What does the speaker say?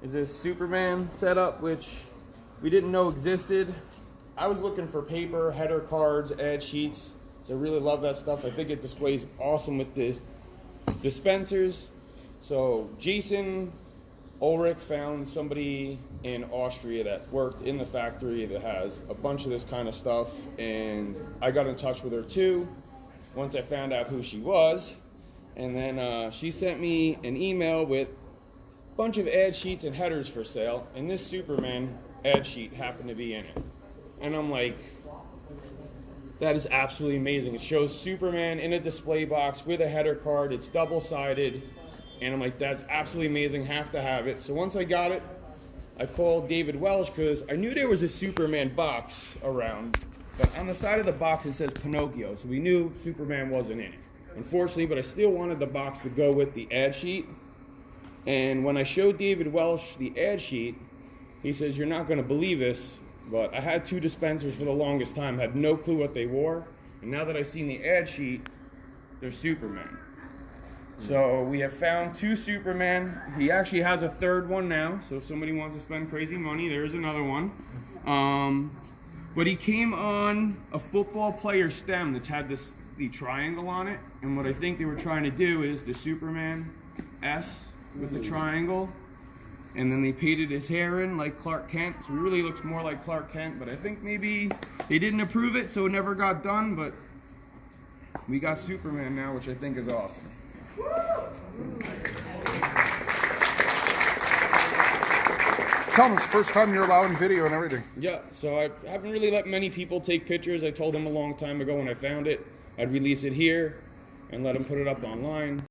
is this Superman setup, which we didn't know existed. I was looking for paper, header cards, ad sheets, so I really love that stuff. I think it displays awesome with this dispensers. So Jason Ulrich found somebody in Austria that worked in the factory that has a bunch of this kind of stuff, and I got in touch with her too once I found out who she was. And then she sent me an email with a bunch of ad sheets and headers for sale, and this Superman ad sheet happened to be in it. And I'm like, that is absolutely amazing. It shows Superman in a display box with a header card. It's double-sided. And I'm like, that's absolutely amazing. Have to have it. So once I got it, I called David Welsh because I knew there was a Superman box around. But on the side of the box, it says Pinocchio. So we knew Superman wasn't in it. Unfortunately, but I still wanted the box to go with the ad sheet. And when I showed David Welsh the ad sheet, he says, you're not going to believe this, but I had 2 dispensers for the longest time, had no clue what they wore. And now that I've seen the ad sheet, they're Superman. So we have found 2 Superman. He actually has a 3rd one now, so if somebody wants to spend crazy money, there's another one. But he came on a football player stem that had the triangle on it, and what I think they were trying to do is the Superman S with the triangle, and then they painted his hair in like Clark Kent, so he really looks more like Clark Kent, but I think maybe they didn't approve it, so it never got done, but we got Superman now, which I think is awesome. Tell them it's the first time you're allowing video and everything. Yeah, so I haven't really let many people take pictures. I told them a long time ago when I found it, I'd release it here and let them put it up online.